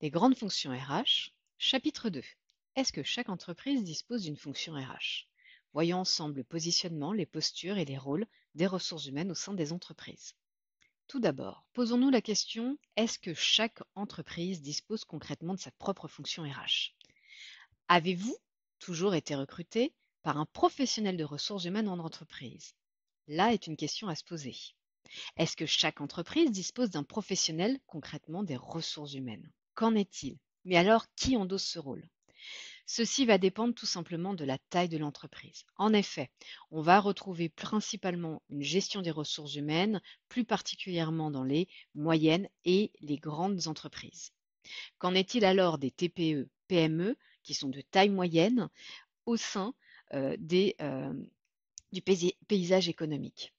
Les grandes fonctions RH, chapitre 2. Est-ce que chaque entreprise dispose d'une fonction RH? Voyons ensemble le positionnement, les postures et les rôles des ressources humaines au sein des entreprises. Tout d'abord, posons-nous la question, est-ce que chaque entreprise dispose concrètement de sa propre fonction RH? Avez-vous toujours été recruté par un professionnel de ressources humaines en entreprise? Là est une question à se poser. Est-ce que chaque entreprise dispose d'un professionnel concrètement des ressources humaines? Qu'en est-il? Mais alors, qui endosse ce rôle? Ceci va dépendre tout simplement de la taille de l'entreprise. En effet, on va retrouver principalement une gestion des ressources humaines, plus particulièrement dans les moyennes et les grandes entreprises. Qu'en est-il alors des TPE, PME, qui sont de taille moyenne au sein du paysage économique?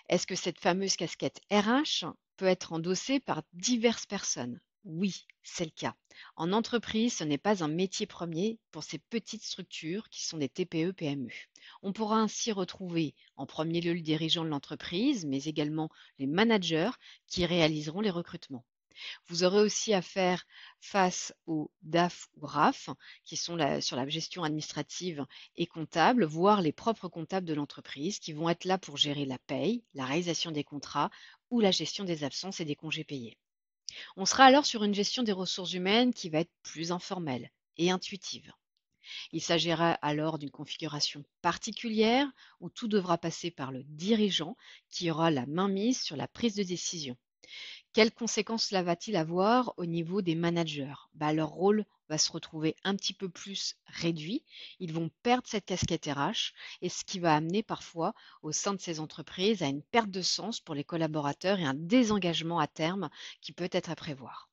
Est-ce que cette fameuse casquette RH peut être endossée par diverses personnes? Oui, c'est le cas. En entreprise, ce n'est pas un métier premier pour ces petites structures qui sont des TPE-PME. On pourra ainsi retrouver en premier lieu le dirigeant de l'entreprise, mais également les managers qui réaliseront les recrutements. Vous aurez aussi à faire face aux DAF ou RAF, qui sont sur la gestion administrative et comptable, voire les propres comptables de l'entreprise, qui vont être là pour gérer la paye, la réalisation des contrats ou la gestion des absences et des congés payés. On sera alors sur une gestion des ressources humaines qui va être plus informelle et intuitive. Il s'agira alors d'une configuration particulière où tout devra passer par le dirigeant qui aura la mainmise sur la prise de décision. Quelles conséquences cela va-t-il avoir au niveau des managers? Leur rôle va se retrouver un petit peu plus réduit. Ils vont perdre cette casquette RH et ce qui va amener parfois au sein de ces entreprises à une perte de sens pour les collaborateurs et un désengagement à terme qui peut être à prévoir.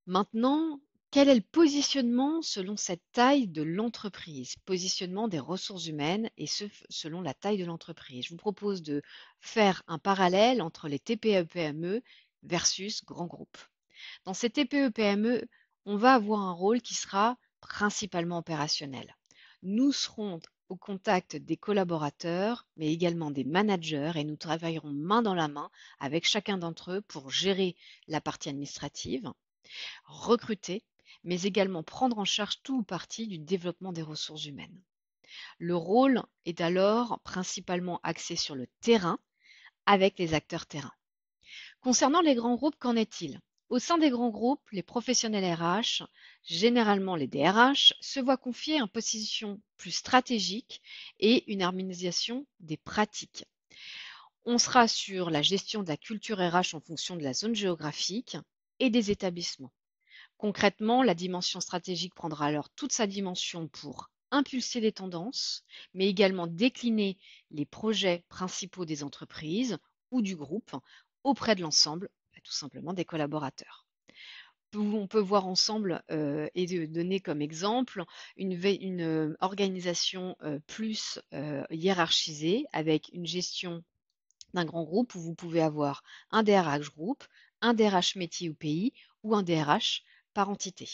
Maintenant, quel est le positionnement selon cette taille de l'entreprise? Positionnement des ressources humaines et ce selon la taille de l'entreprise. Je vous propose de faire un parallèle entre les TPE-PME versus grands groupes. Dans ces TPE-PME, on va avoir un rôle qui sera principalement opérationnel. Nous serons au contact des collaborateurs, mais également des managers, et nous travaillerons main dans la main avec chacun d'entre eux pour gérer la partie administrative, recruter, mais également prendre en charge tout ou partie du développement des ressources humaines. Le rôle est alors principalement axé sur le terrain avec les acteurs terrain. Concernant les grands groupes, qu'en est-il? Au sein des grands groupes, les professionnels RH, généralement les DRH, se voient confier une position plus stratégique et une harmonisation des pratiques. On sera sur la gestion de la culture RH en fonction de la zone géographique et des établissements. Concrètement, la dimension stratégique prendra alors toute sa dimension pour impulser les tendances, mais également décliner les projets principaux des entreprises ou du groupe auprès de l'ensemble, tout simplement des collaborateurs. On peut voir ensemble et donner comme exemple une organisation plus hiérarchisée avec une gestion d'un grand groupe où vous pouvez avoir un DRH groupe, un DRH métier ou pays ou un DRH par entité.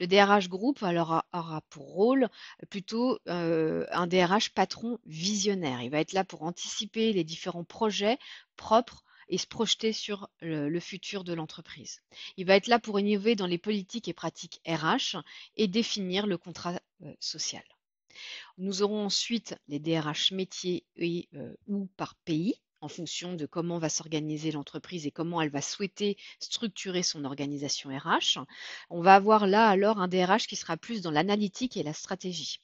Le DRH groupe alors aura pour rôle plutôt un DRH patron visionnaire. Il va être là pour anticiper les différents projets propres et se projeter sur le futur de l'entreprise. Il va être là pour innover dans les politiques et pratiques RH et définir le contrat social. Nous aurons ensuite les DRH métiers et ou par pays en fonction de comment va s'organiser l'entreprise et comment elle va souhaiter structurer son organisation RH. On va avoir là alors un DRH qui sera plus dans l'analytique et la stratégie.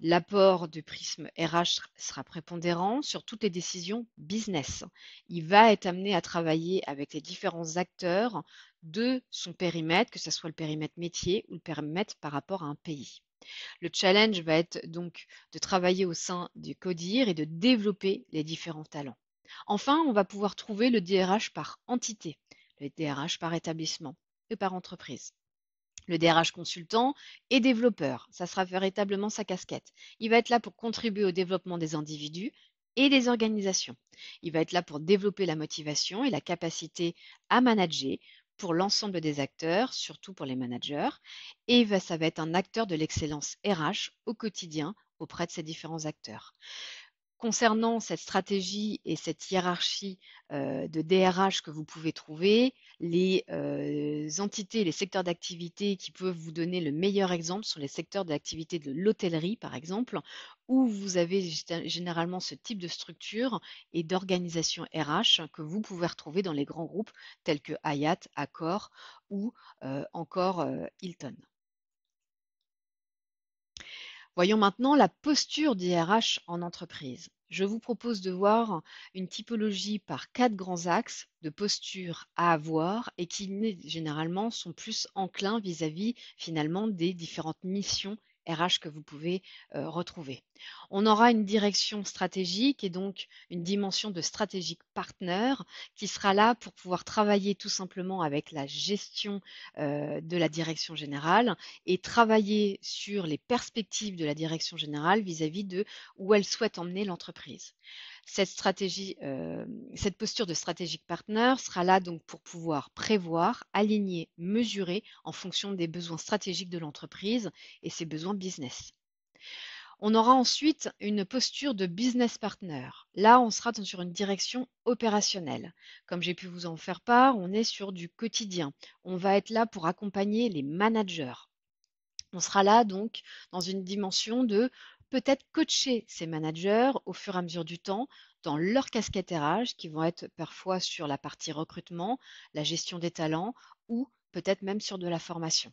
L'apport du prisme RH sera prépondérant sur toutes les décisions business. Il va être amené à travailler avec les différents acteurs de son périmètre, que ce soit le périmètre métier ou le périmètre par rapport à un pays. Le challenge va être donc de travailler au sein du CODIR et de développer les différents talents. Enfin, on va pouvoir trouver le DRH par entité, le DRH par établissement et par entreprise. Le DRH consultant et développeur, ça sera véritablement sa casquette. Il va être là pour contribuer au développement des individus et des organisations. Il va être là pour développer la motivation et la capacité à manager pour l'ensemble des acteurs, surtout pour les managers. Et ça va être un acteur de l'excellence RH au quotidien auprès de ces différents acteurs. Concernant cette stratégie et cette hiérarchie de DRH que vous pouvez trouver, les entités, les secteurs d'activité qui peuvent vous donner le meilleur exemple sont les secteurs d'activité de l'hôtellerie, par exemple, où vous avez généralement ce type de structure et d'organisation RH que vous pouvez retrouver dans les grands groupes tels que Hyatt, Accor ou encore Hilton. Voyons maintenant la posture d'IRH en entreprise. Je vous propose de voir une typologie par 4 grands axes de posture à avoir et qui généralement sont plus enclins vis-à-vis finalement des différentes missions RH que vous pouvez retrouver. On aura une direction stratégique et donc une dimension de stratégique partner qui sera là pour pouvoir travailler tout simplement avec la gestion de la direction générale et travailler sur les perspectives de la direction générale vis-à-vis de où elle souhaite emmener l'entreprise. Cette stratégie, cette posture de strategic partner sera là donc pour pouvoir prévoir, aligner, mesurer en fonction des besoins stratégiques de l'entreprise et ses besoins business. On aura ensuite une posture de business partner. Là, on sera sur une direction opérationnelle. Comme j'ai pu vous en faire part, on est sur du quotidien. On va être là pour accompagner les managers. On sera là donc dans une dimension de peut-être coacher ces managers au fur et à mesure du temps dans leur casquette RH qui vont être parfois sur la partie recrutement, la gestion des talents ou peut-être même sur de la formation.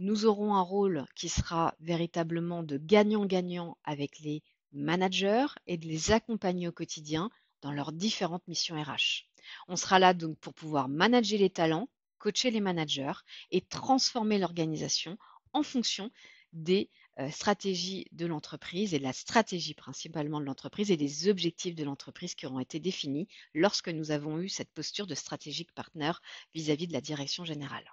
Nous aurons un rôle qui sera véritablement de gagnant-gagnant avec les managers et de les accompagner au quotidien dans leurs différentes missions RH. On sera là donc pour pouvoir manager les talents, coacher les managers et transformer l'organisation en fonction des stratégies de l'entreprise et de la stratégie principalement de l'entreprise et des objectifs de l'entreprise qui auront été définis lorsque nous avons eu cette posture de stratégique partner vis-à-vis de la direction générale.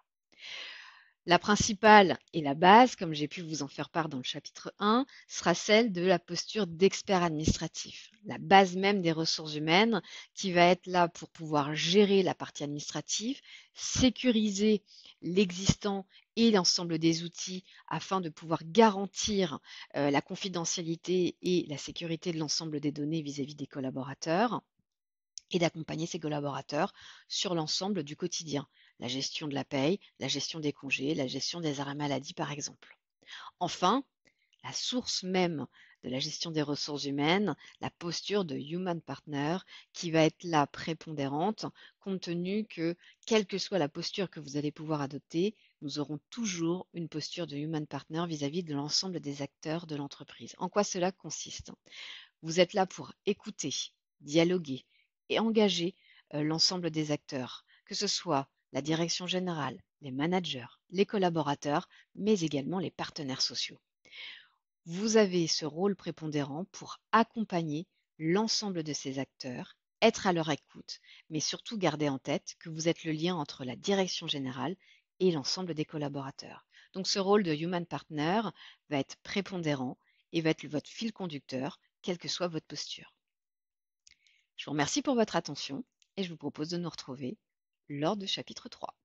La principale et la base, comme j'ai pu vous en faire part dans le chapitre 1, sera celle de la posture d'expert administratif, la base même des ressources humaines qui va être là pour pouvoir gérer la partie administrative, sécuriser l'existant et l'ensemble des outils afin de pouvoir garantir la confidentialité et la sécurité de l'ensemble des données vis-à-vis des collaborateurs et d'accompagner ses collaborateurs sur l'ensemble du quotidien, la gestion de la paye, la gestion des congés, la gestion des arrêts maladie par exemple. Enfin, la source même de la gestion des ressources humaines, la posture de human partner qui va être là prépondérante compte tenu que quelle que soit la posture que vous allez pouvoir adopter, nous aurons toujours une posture de human partner vis-à-vis de l'ensemble des acteurs de l'entreprise. En quoi cela consiste? Vous êtes là pour écouter, dialoguer et engager l'ensemble des acteurs, que ce soit la direction générale, les managers, les collaborateurs, mais également les partenaires sociaux. Vous avez ce rôle prépondérant pour accompagner l'ensemble de ces acteurs, être à leur écoute, mais surtout garder en tête que vous êtes le lien entre la direction générale et l'ensemble des collaborateurs. Donc ce rôle de human partner va être prépondérant et va être votre fil conducteur, quelle que soit votre posture. Je vous remercie pour votre attention et je vous propose de nous retrouver lors du chapitre 3.